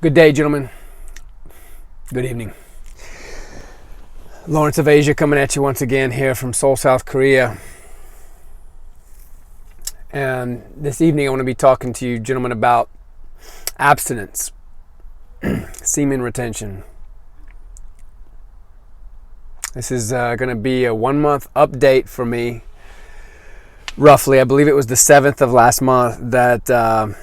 Good day, gentlemen. Good evening. Lawrenceofasia coming at you once again here from Seoul, South Korea. And this evening I want to be talking to you, gentlemen, about abstinence, semen retention. This is going to be a 1 month update for me. Roughly, I believe it was the 7th of last month that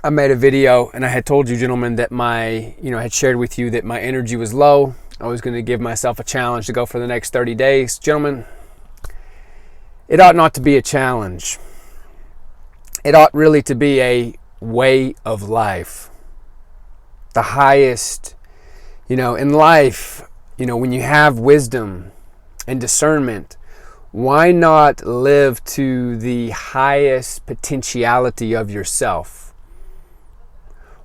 I made a video, and I had told you, gentlemen, that I had shared with you that my energy was low. I was going to give myself a challenge to go for the next 30 days. Gentlemen, it ought not to be a challenge. It ought really to be a way of life. The highest, in life, when you have wisdom and discernment, why not live to the highest potentiality of yourself?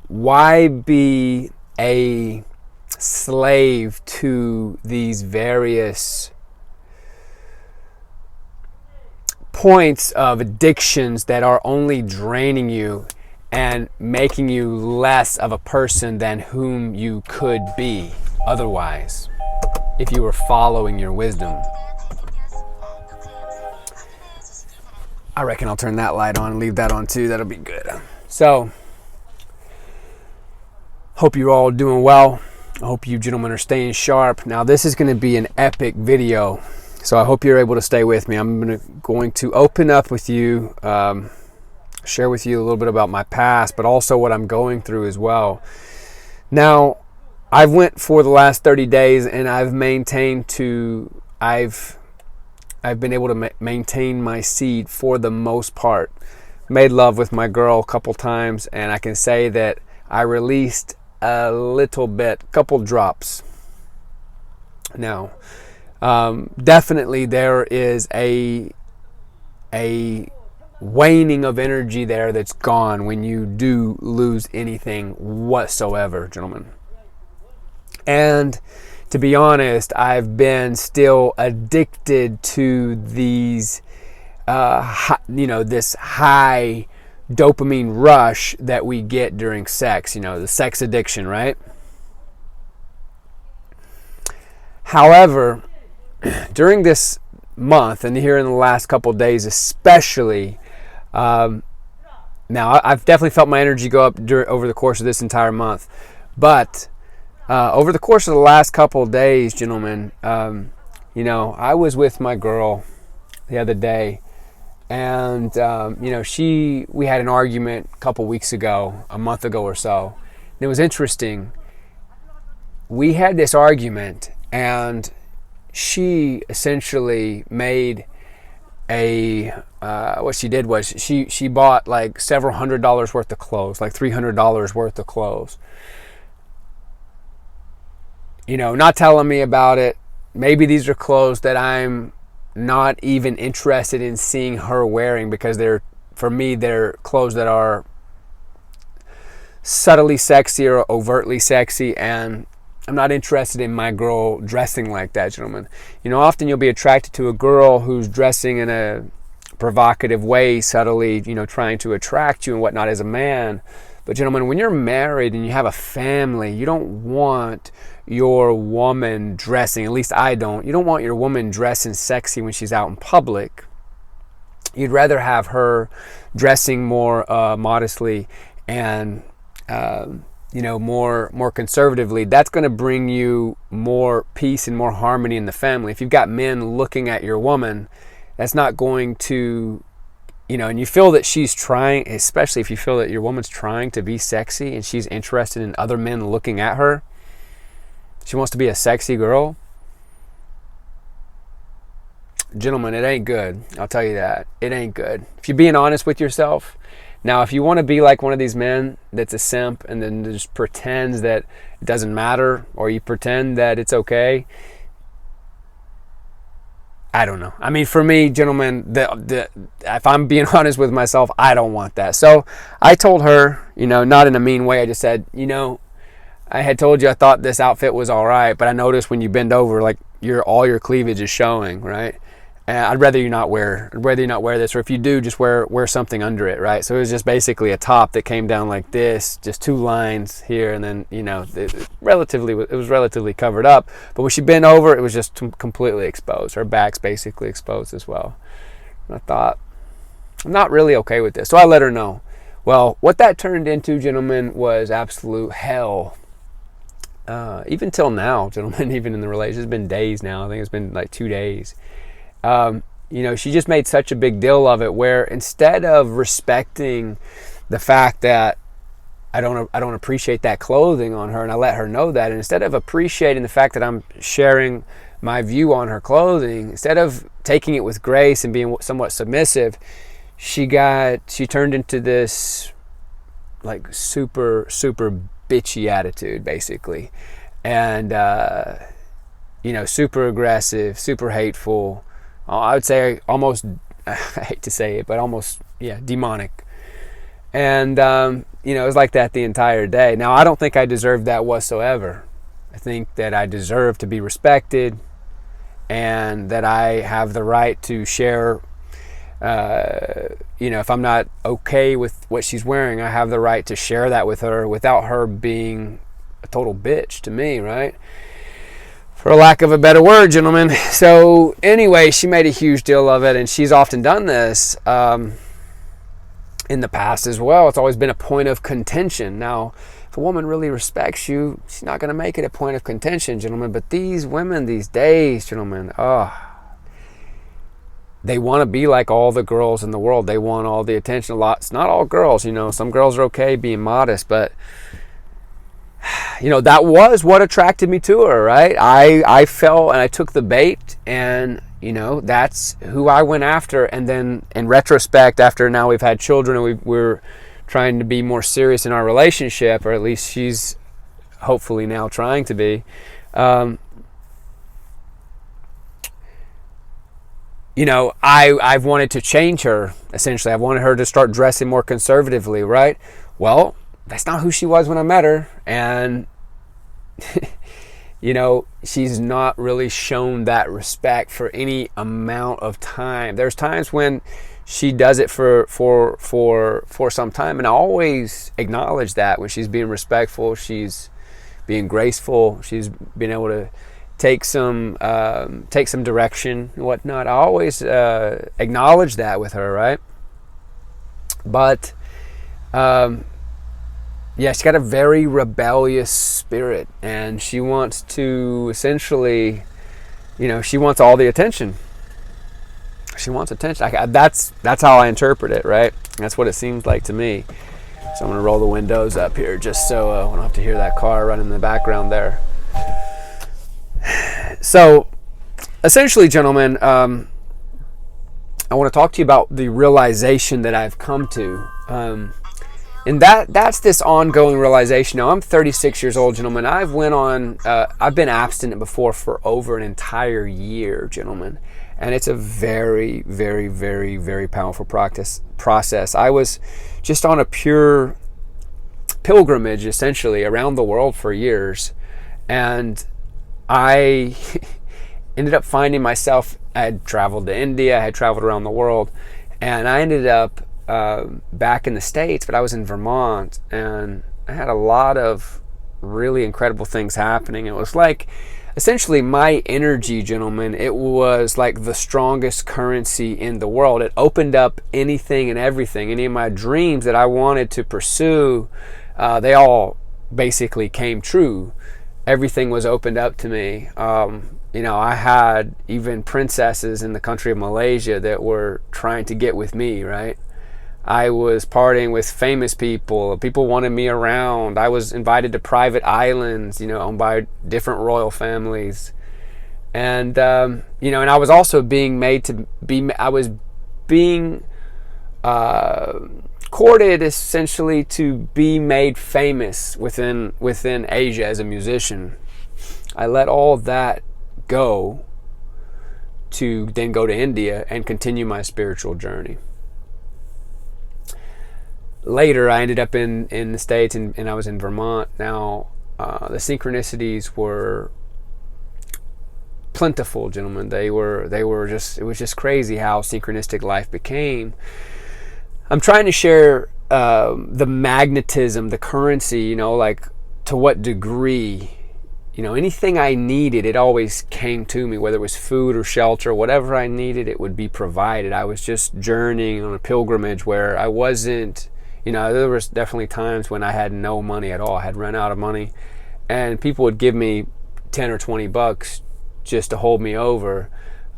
Why be a slave to these various points of addictions that are only draining you and making you less of a person than whom you could be otherwise if you were following your wisdom? I reckon I'll turn that light on and leave that on too. That'll be good. So, hope you're all doing well. I hope you gentlemen are staying sharp. Now, this is going to be an epic video, so I hope you're able to stay with me. I'm going to open up with you, share with you a little bit about my past, but also what I'm going through as well. Now, I've went for the last 30 days, and I've been able to maintain my seed for the most part. Made love with my girl a couple times, and I can say that I released a little bit, couple drops. Now, definitely there is a waning of energy there that's gone when you do lose anything whatsoever, gentlemen. And to be honest, I've been still addicted to these, this high dopamine rush that we get during sex, the sex addiction, right? However, during this month and here in the last couple of days especially, now I've definitely felt my energy go up over the course of this entire month, but over the course of the last couple of days, gentlemen, I was with my girl the other day, and we had an argument a month ago or so. And it was interesting. We had this argument, and she essentially made what she did was she bought like several $100s worth of clothes, like $300 worth of clothes. Not telling me about it. Maybe these are clothes that I'm not even interested in seeing her wearing, because they're clothes that are subtly sexy or overtly sexy, and I'm not interested in my girl dressing like that, gentlemen. Often you'll be attracted to a girl who's dressing in a provocative way, subtly, trying to attract you and whatnot as a man. But gentlemen, when you're married and you have a family, you don't want your woman dressing, at least I don't. You don't want your woman dressing sexy when she's out in public. You'd rather have her dressing more modestly and more conservatively. That's going to bring you more peace and more harmony in the family. If you've got men looking at your woman, that's not going to, and you feel that she's trying, especially if you feel that your woman's trying to be sexy and she's interested in other men looking at her. She wants to be a sexy girl. Gentlemen, it ain't good. I'll tell you that. It ain't good. If you're being honest with yourself. Now, if you want to be like one of these men that's a simp and then just pretends that it doesn't matter, or you pretend that it's okay, I don't know. I mean, for me, gentlemen, if I'm being honest with myself, I don't want that. So I told her, not in a mean way. I just said, I had told you I thought this outfit was all right, but I noticed when you bend over, like all your cleavage is showing, right? I'd rather you not wear this, or if you do, just wear something under it, right? So it was just basically a top that came down like this, just 2 lines here, and then, you know, it was relatively covered up. But when she bent over, it was just completely exposed. Her back's basically exposed as well. And I thought, I'm not really okay with this. So I let her know. Well, what that turned into, gentlemen, was absolute hell. Even till now, gentlemen, even in the relationship, it's been days now. I think it's been like 2 days. You know, she just made such a big deal of it, where instead of respecting the fact that I don't appreciate that clothing on her, and I let her know that, and instead of appreciating the fact that I'm sharing my view on her clothing, instead of taking it with grace and being somewhat submissive, she turned into this like super bitchy attitude, basically, and you know, super aggressive, super hateful. I would say almost, I hate to say it, but almost, yeah, demonic. And, you know, it was like that the entire day. Now, I don't think I deserved that whatsoever. I think that I deserve to be respected, and that I have the right to share, you know, if I'm not okay with what she's wearing, I have the right to share that with her without her being a total bitch to me, right? For lack of a better word, gentlemen. So anyway, she made a huge deal of it, and she's often done this in the past as well. It's always been a point of contention. Now, if a woman really respects you, she's not going to make it a point of contention, gentlemen. But these women these days, gentlemen, they want to be like all the girls in the world. They want all the attention. It's not all girls, you know. Some girls are okay being modest, but you know, that was what attracted me to her, right? I fell and I took the bait, and, you know, that's who I went after. And then in retrospect, after now we've had children and we're trying to be more serious in our relationship, or at least she's hopefully now trying to be, you know, I've wanted to change her, essentially. I wanted her to start dressing more conservatively, right? Well, that's not who she was when I met her. And, you know, she's not really shown that respect for any amount of time. There's times when she does it for some time, and I always acknowledge that when she's being respectful, she's being graceful, she's being able to take some direction and whatnot. I always acknowledge that with her, right? But yeah, she's got a very rebellious spirit, and she wants to essentially, you know, she wants all the attention. She wants attention. That's how I interpret it, right? That's what it seems like to me. So I'm going to roll the windows up here just so I don't have to hear that car running in the background there. So essentially, gentlemen, I want to talk to you about the realization that I've come to. And that's this ongoing realization. Now, I'm 36 years old, gentlemen. I've been abstinent before for over an entire year, gentlemen. And it's a very, very, very, very powerful process. I was just on a pure pilgrimage, essentially, around the world for years. And I ended up finding myself, I had traveled to India, I had traveled around the world, and I ended up back in the States, but I was in Vermont, and I had a lot of really incredible things happening. It was like, essentially, my energy, gentlemen, it was like the strongest currency in the world. It opened up anything and everything. Any of my dreams that I wanted to pursue, they all basically came true. Everything was opened up to me. You know, I had even princesses in the country of Malaysia that were trying to get with me, right? I was partying with famous people. People wanted me around. I was invited to private islands, you know, owned by different royal families. And, you know, and I was also being made to be, I was being courted essentially to be made famous within Asia as a musician. I let all that go to then go to India and continue my spiritual journey. Later, I ended up in the States, and I was in Vermont. Now, the synchronicities were plentiful, gentlemen. They were just, it was just crazy how synchronistic life became. I'm trying to share the magnetism, the currency, like to what degree, anything I needed, it always came to me, whether it was food or shelter, whatever I needed, it would be provided. I was just journeying on a pilgrimage where I wasn't, there was definitely times when I had no money at all. I had run out of money, and people would give me 10 or 20 bucks just to hold me over,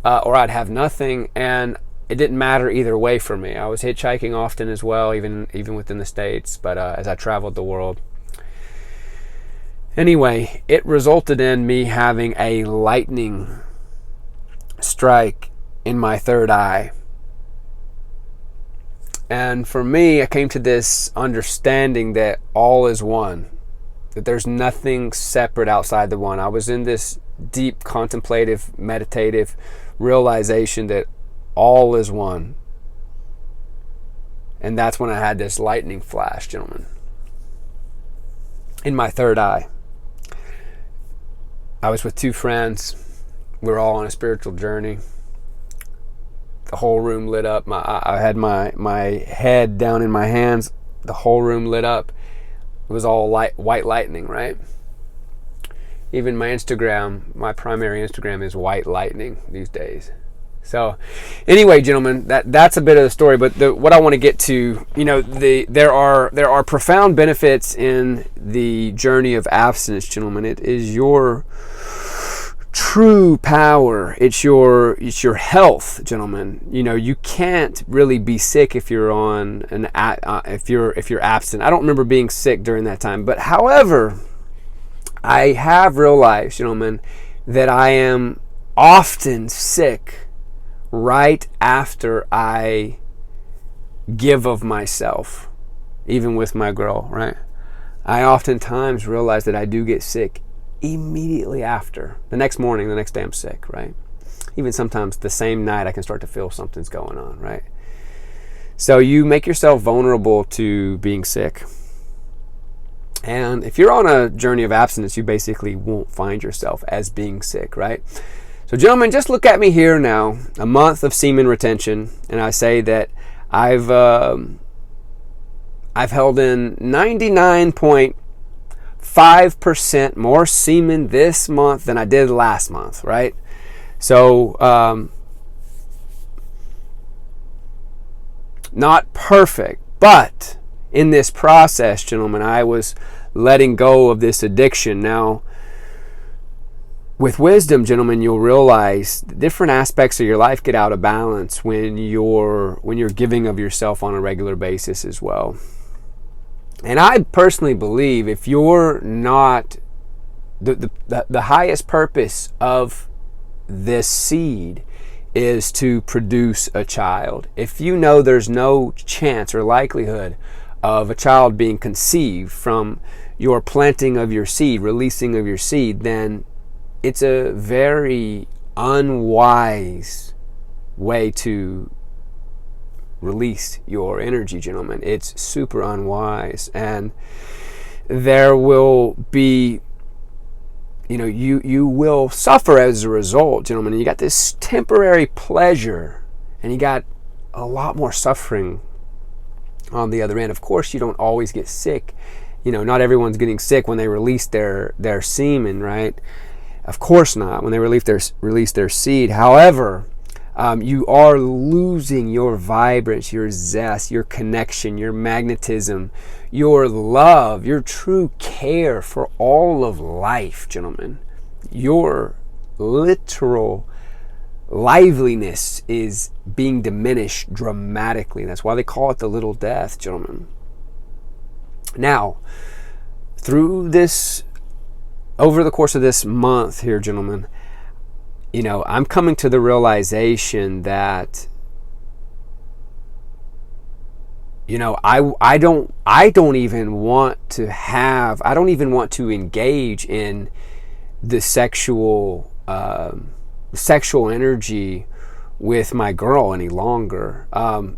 or I'd have nothing, and it didn't matter either way for me. I was hitchhiking often as well, even within the States, but as I traveled the world. Anyway, it resulted in me having a lightning strike in my third eye. And for me, I came to this understanding that all is one, that there's nothing separate outside the one. I was in this deep contemplative, meditative realization that all is one. And that's when I had this lightning flash, gentlemen, in my third eye. I was with two friends. We were all on a spiritual journey. The whole room lit up. I had my head down in my hands. The whole room lit up. It was all white lightning, right? Even my Instagram, my primary Instagram is white lightning these days. So anyway, gentlemen, that's a bit of the story, but what I want to get to, there are profound benefits in the journey of abstinence, gentlemen. It is your true power. It's your health, gentlemen. You can't really be sick if you're on if you're absent. I don't remember being sick during that time, but however, I have realized, gentlemen, that I am often sick right after I give of myself, even with my girl, right? I oftentimes realize that I do get sick immediately after. The next morning, the next day I'm sick, right? Even sometimes the same night I can start to feel something's going on, right? So you make yourself vulnerable to being sick. And if you're on a journey of abstinence, you basically won't find yourself as being sick, right? So gentlemen, just look at me here now, a month of semen retention, and I say that I've held in 99.5% more semen this month than I did last month, right? So not perfect, but in this process, gentlemen, I was letting go of this addiction. Now, with wisdom, gentlemen, you'll realize different aspects of your life get out of balance when you're giving of yourself on a regular basis as well. And I personally believe if you're not the highest purpose of this seed is to produce a child. If you know there's no chance or likelihood of a child being conceived from your planting of your seed, releasing of your seed, then it's a very unwise way to release your energy, gentlemen. It's super unwise, and there will be, you will suffer as a result, gentlemen. And you got this temporary pleasure, and you got a lot more suffering on the other end. Of course, you don't always get sick. Not everyone's getting sick when they release their semen, right? Of course not, when they release their seed. However, you are losing your vibrance, your zest, your connection, your magnetism, your love, your true care for all of life, gentlemen. Your literal liveliness is being diminished dramatically. That's why they call it the little death, gentlemen. Now, over the course of this month here, gentlemen, I'm coming to the realization that, I don't even want to engage in the sexual energy with my girl any longer.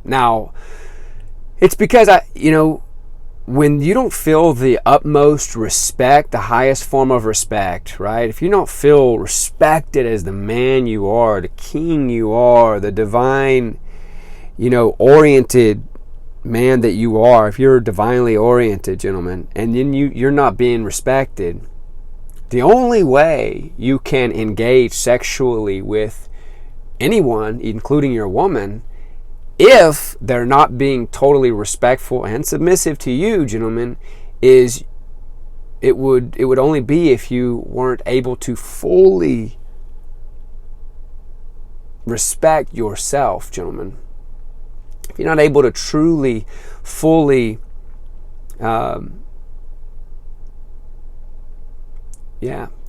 Now, it's because when you don't feel the utmost respect, the highest form of respect, right? If you don't feel respected as the man you are, the king you are, the divine, oriented man that you are, if you're divinely oriented, gentlemen, and then you're not being respected, the only way you can engage sexually with anyone, including your woman, if they're not being totally respectful and submissive to you, gentlemen, is it would only be if you weren't able to fully respect yourself, gentlemen. If you're not able to truly, fully, for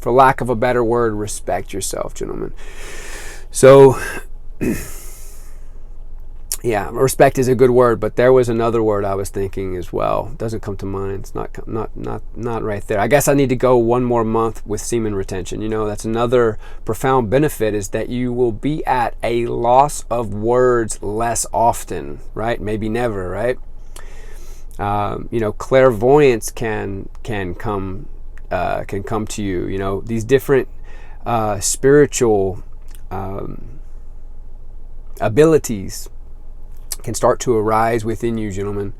lack of a better word, respect yourself, gentlemen. So, yeah, respect is a good word, but there was another word I was thinking as well. It doesn't come to mind. It's not right there. I guess I need to go one more month with semen retention. That's another profound benefit, is that you will be at a loss of words less often, right? Maybe never, right? Clairvoyance can come to you. These different spiritual abilities can start to arise within you, gentlemen.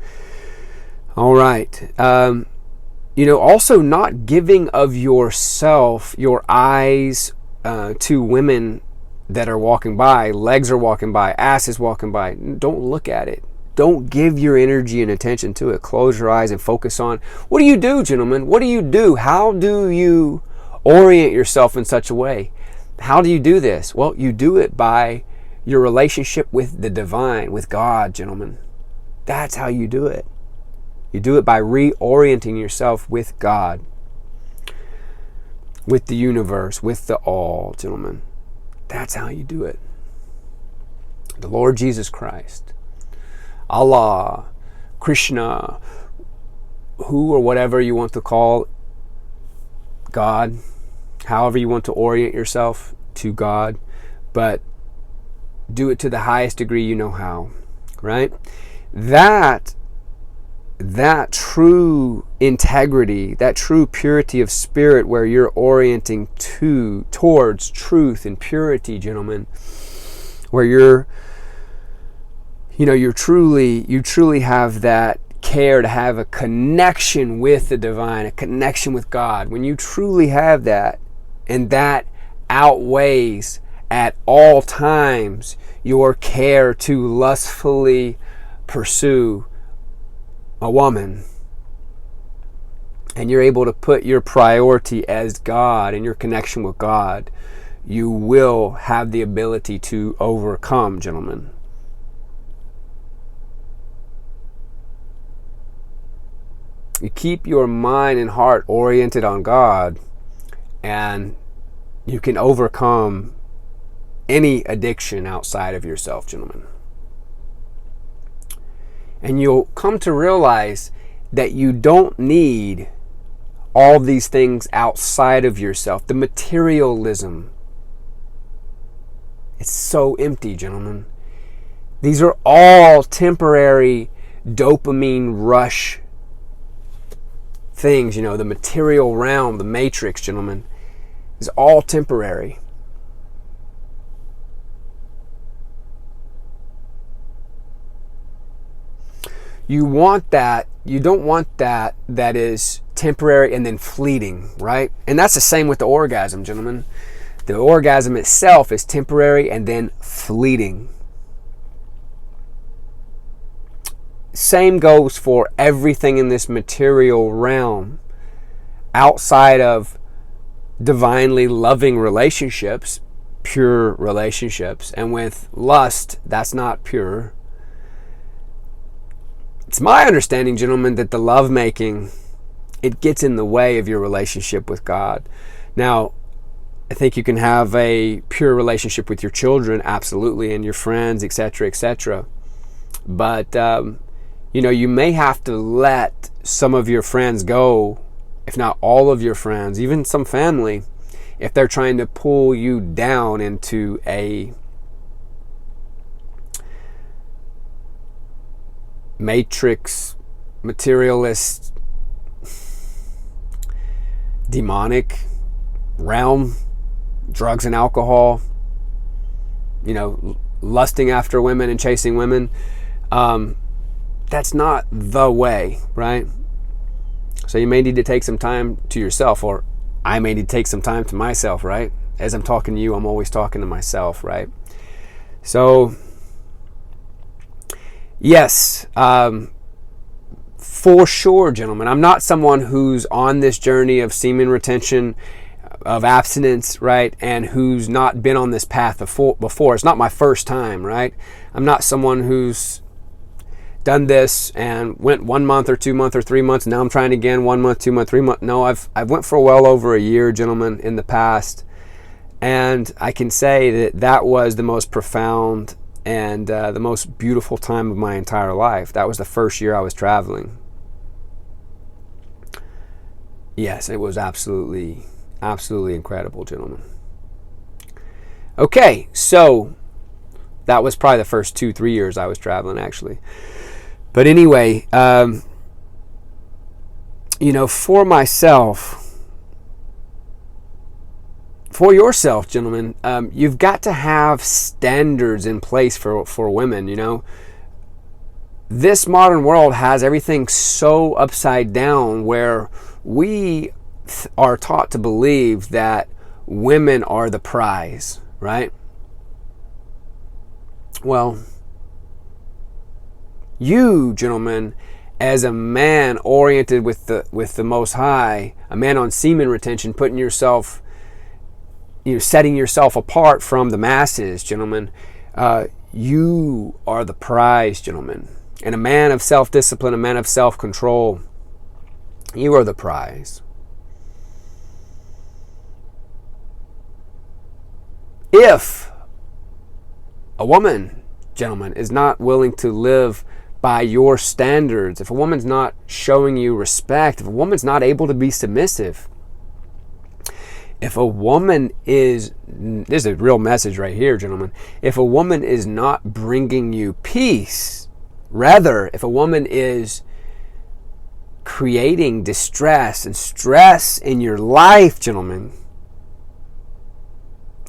All right. Also not giving of yourself, your eyes, to women that are walking by, legs are walking by, ass is walking by. Don't look at it. Don't give your energy and attention to it. Close your eyes and focus on, what do you do, gentlemen? What do you do? How do you orient yourself in such a way? How do you do this? Well, you do it by your relationship with the divine, with God, gentlemen. That's how you do it. You do it by reorienting yourself with God, with the universe, with the all, gentlemen. That's how you do it. The Lord Jesus Christ, Allah, Krishna, who or whatever you want to call God, however you want to orient yourself to God, but do it to the highest degree you know how, right? That true integrity, that true purity of spirit, where you're orienting towards truth and purity, gentlemen, where you truly have that care to have a connection with the divine, a connection with God. When you truly have that, and that outweighs at all times your care to lustfully pursue a woman, and you're able to put your priority as God and your connection with God, you will have the ability to overcome, gentlemen. You keep your mind and heart oriented on God, and you can overcome any addiction outside of yourself, gentlemen. And you'll come to realize that you don't need all these things outside of yourself. The materialism, it's so empty, gentlemen. These are all temporary dopamine rush things, the material realm, the matrix, gentlemen, is all temporary. You want that, you don't want that is temporary and then fleeting, right? And that's the same with the orgasm, gentlemen. The orgasm itself is temporary and then fleeting. Same goes for everything in this material realm. Outside of divinely loving relationships, pure relationships, and with lust, that's not pure. It's my understanding, gentlemen, that the lovemaking, it gets in the way of your relationship with God. Now, I think you can have a pure relationship with your children, absolutely, and your friends, etc., etc. But, you may have to let some of your friends go, if not all of your friends, even some family, if they're trying to pull you down into a matrix materialist, demonic realm, drugs and alcohol, lusting after women and chasing women. That's not the way, right? So you may need to take some time to yourself, or I may need to take some time to myself, right? As I'm talking to you, I'm always talking to myself, right? So, yes, for sure, gentlemen, I'm not someone who's on this journey of semen retention, of abstinence, right? And who's not been on this path before. It's not my first time, right? I'm not someone who's done this and went 1 month or 2 months or 3 months. Now I'm trying again, 1 month, 2 months, 3 months. No, I've went for well over a year, gentlemen, in the past. And I can say that was the most profound and the most beautiful time of my entire life. That was the first year I was traveling. Yes, it was absolutely incredible, gentlemen. Okay, so that was probably the first 2-3 years I was traveling, actually. But anyway, for myself, for yourself, gentlemen, you've got to have standards in place for women, This modern world has everything so upside down where we are taught to believe that women are the prize, right? Well, you, gentlemen, as a man oriented with the Most High, a man on semen retention, putting yourself, setting yourself apart from the masses, gentlemen, you are the prize, gentlemen. And a man of self-discipline, a man of self-control, you are the prize. If a woman, gentlemen, is not willing to live by your standards, if a woman's not showing you respect, if a woman's not able to be submissive, if a woman is, this is a real message right here, gentlemen, if a woman is not bringing you peace, rather, if a woman is creating distress and stress in your life, gentlemen,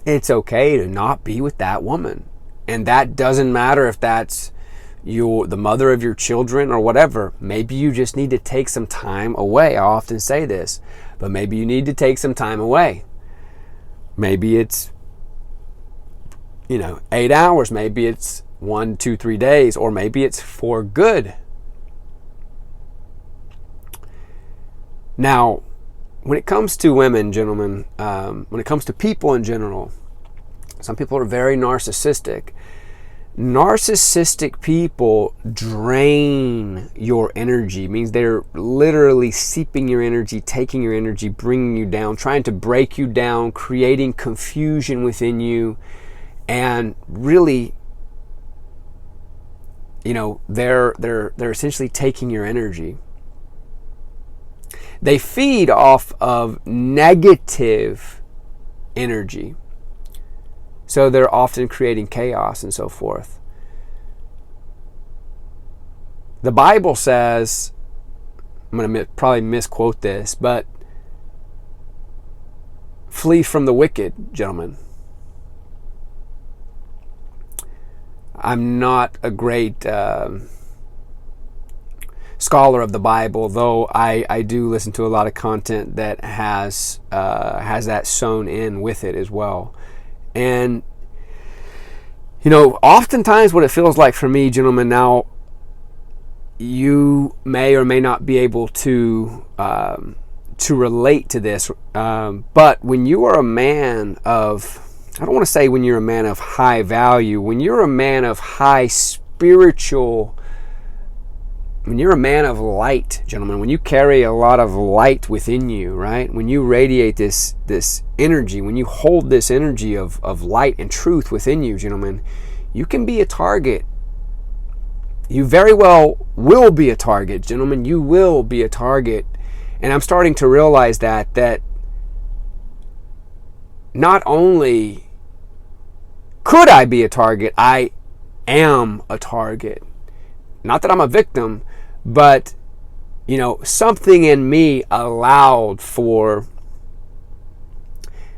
it's okay to not be with that woman. And that doesn't matter if that's the mother of your children or whatever. Maybe you just need to take some time away. I often say this, but maybe you need to take some time away. Maybe it's 8 hours, maybe it's 1, 2, 3 days, or maybe it's for good. Now, when it comes to women, gentlemen, when it comes to people in general, some people are very narcissistic. Narcissistic people drain your energy. It means they're literally seeping your energy, taking your energy, bringing you down, trying to break you down, creating confusion within you, and really, they're essentially taking your energy. They feed off of negative energy. So they're often creating chaos and so forth. The Bible says, I'm going to probably misquote this, but flee from the wicked, gentlemen. I'm not a great scholar of the Bible, though I do listen to a lot of content that has that sewn in with it as well. And oftentimes what it feels like for me, gentlemen, now you may or may not be able to relate to this, but when you are a man of, I don't want to say when you're a man of high value, when you're a man of high spiritual, when you're a man of light, gentlemen, when you carry a lot of light within you, right? When you radiate this energy, when you hold this energy of light and truth within you, gentlemen, you can be a target. You very well will be a target, gentlemen. You will be a target. And I'm starting to realize that not only could I be a target, I am a target. Not that I'm a victim, but something in me allowed for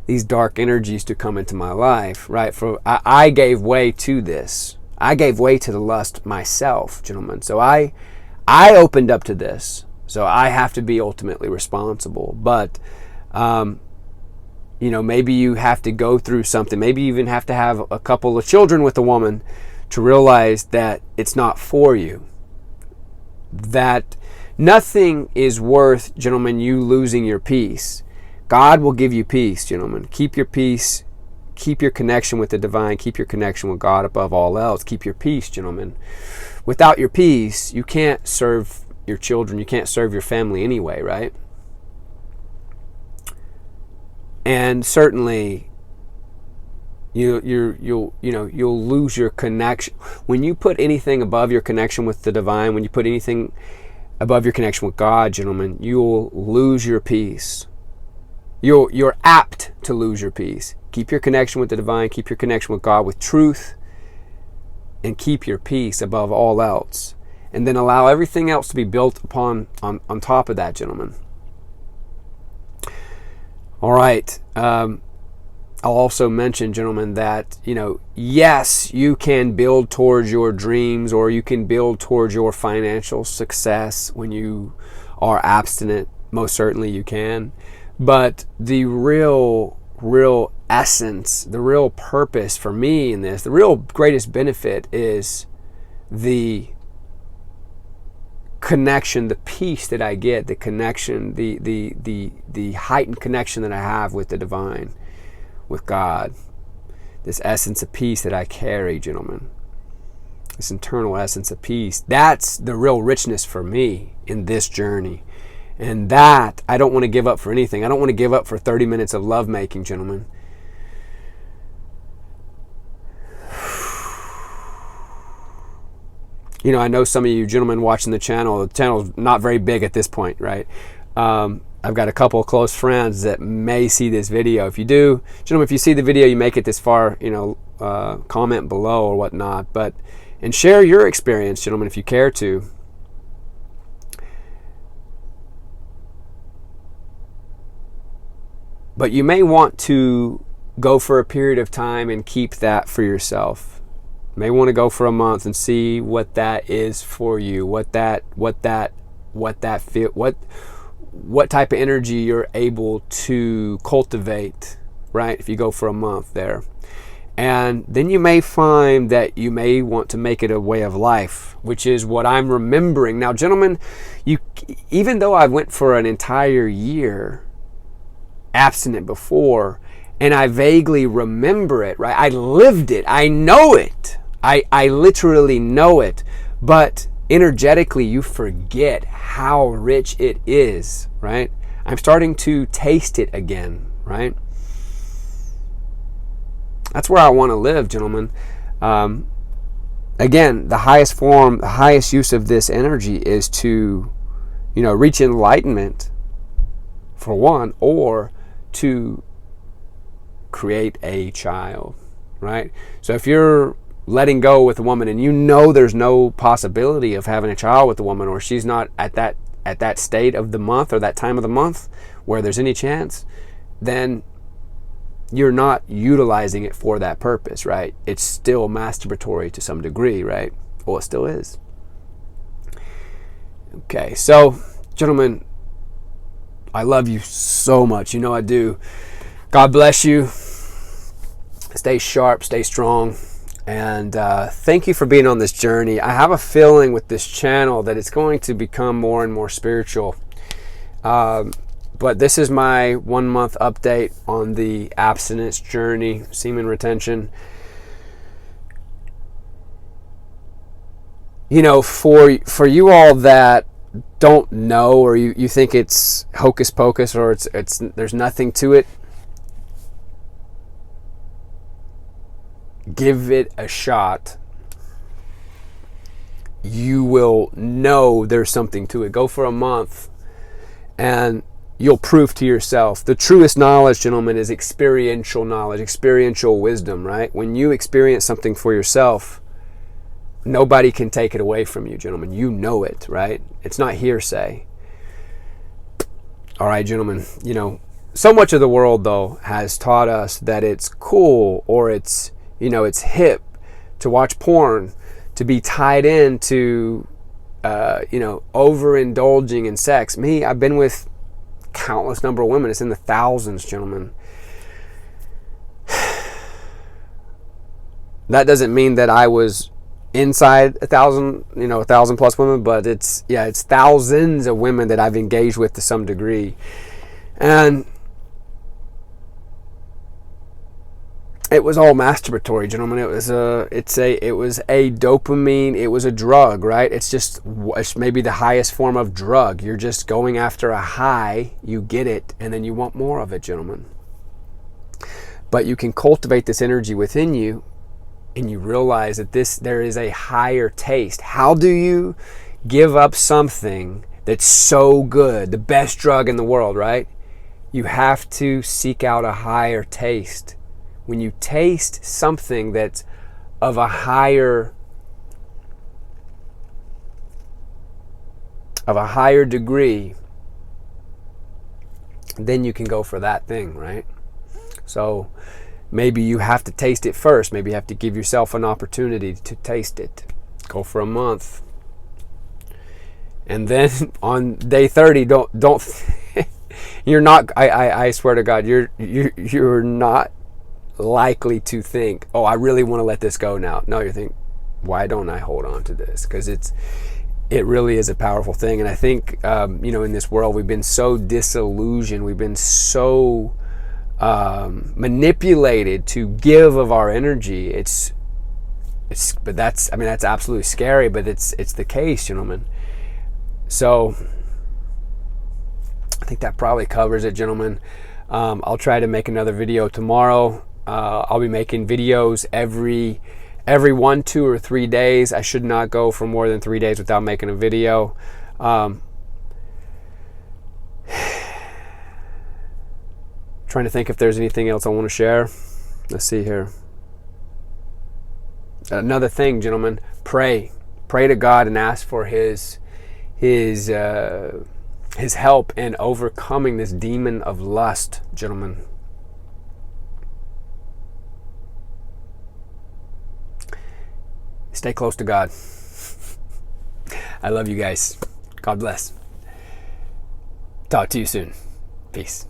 these dark energies to come into my life, right? I gave way to this. I gave way to the lust myself, gentlemen. So I opened up to this. So I have to be ultimately responsible. But, maybe you have to go through something. Maybe you even have to have a couple of children with a woman to realize that it's not for you. That nothing is worth, gentlemen, you losing your peace. God will give you peace, gentlemen. Keep your peace. Keep your connection with the divine. Keep your connection with God above all else. Keep your peace, gentlemen. Without your peace, you can't serve your children. You can't serve your family anyway, right? And certainly, you'll lose your connection when you put anything above your connection with the divine. When you put anything above your connection with God, gentlemen, you'll lose your peace. You're apt to lose your peace. Keep your connection with the divine. Keep your connection with God, with truth, and keep your peace above all else. And then allow everything else to be built upon on top of that, gentlemen. All right. I'll also mention, gentlemen, that, yes, you can build towards your dreams, or you can build towards your financial success when you are abstinent. Most certainly you can. But the real essence, the real purpose for me in this, the real greatest benefit is the connection, the peace that I get, the connection, the heightened connection that I have with the divine, with God. This essence of peace that I carry, gentlemen. This internal essence of peace. That's the real richness for me in this journey. And that I don't want to give up for anything. I don't want to give up for 30 minutes of lovemaking, gentlemen. I know some of you gentlemen watching the channel's not very big at this point, right? I've got a couple of close friends that may see this video. If you do, gentlemen, if you see the video, you make it this far, comment below or whatnot. And share your experience, gentlemen, if you care to. But you may want to go for a period of time and keep that for yourself. You may want to go for a month and see what that is for you, what type of energy you're able to cultivate, right? If you go for a month there. And then you may find that you may want to make it a way of life, which is what I'm remembering. Now, gentlemen, even though I went for an entire year abstinent before, and I vaguely remember it, right? I lived it. I know it. I literally know it. But energetically, you forget how rich it is, right? I'm starting to taste it again, right? That's where I want to live, gentlemen. Again, the highest form, the highest use of this energy is to, reach enlightenment, for one, or to create a child, right? So if you're letting go with a woman and there's no possibility of having a child with a woman, or she's not at that state of the month or that time of the month where there's any chance, then you're not utilizing it for that purpose, right? It's still masturbatory to some degree, right? Well, it still is. Okay, so gentlemen, I love you so much. I do. God bless you. Stay sharp, stay strong. And thank you for being on this journey. I have a feeling with this channel that it's going to become more and more spiritual. But this is my 1 month update on the abstinence journey, semen retention. For you all that don't know, or you think it's hocus pocus, or it's there's nothing to it, give it a shot. You will know there's something to it. Go for a month and you'll prove to yourself. The truest knowledge, gentlemen, is experiential knowledge, experiential wisdom, right? When you experience something for yourself, nobody can take it away from you, gentlemen. You know it, right? It's not hearsay. All right, gentlemen, so much of the world, though, has taught us that it's cool or it's hip to watch porn, to be tied into, overindulging in sex. I've been with countless number of women. It's in the thousands, gentlemen. That doesn't mean that I was inside 1,000 plus women, but it's thousands of women that I've engaged with to some degree. And it was all masturbatory, gentlemen. It was a dopamine. It was a drug, right? It's maybe the highest form of drug. You're just going after a high. You get it, and then you want more of it, gentlemen. But you can cultivate this energy within you, and you realize that there is a higher taste. How do you give up something that's so good, the best drug in the world, right? You have to seek out a higher taste. When you taste something that's of a higher degree, then you can go for that thing, right? So maybe you have to taste it first. Maybe you have to give yourself an opportunity to taste it. Go for a month. And then on day 30, don't you're not, I swear to God, you're not likely to think, oh, I really want to let this go now. No, you think, why don't I hold on to this? Because it really is a powerful thing. And I think, in this world, we've been so disillusioned. We've been so manipulated to give of our energy. But that's absolutely scary, but it's the case, gentlemen. So I think that probably covers it, gentlemen. I'll try to make another video tomorrow. I'll be making videos every 1, 2, or 3 days. I should not go for more than 3 days without making a video. Trying to think if there's anything else I want to share. Let's see here. Another thing, gentlemen, pray to God and ask for His help in overcoming this demon of lust, gentlemen. Stay close to God. I love you guys. God bless. Talk to you soon. Peace.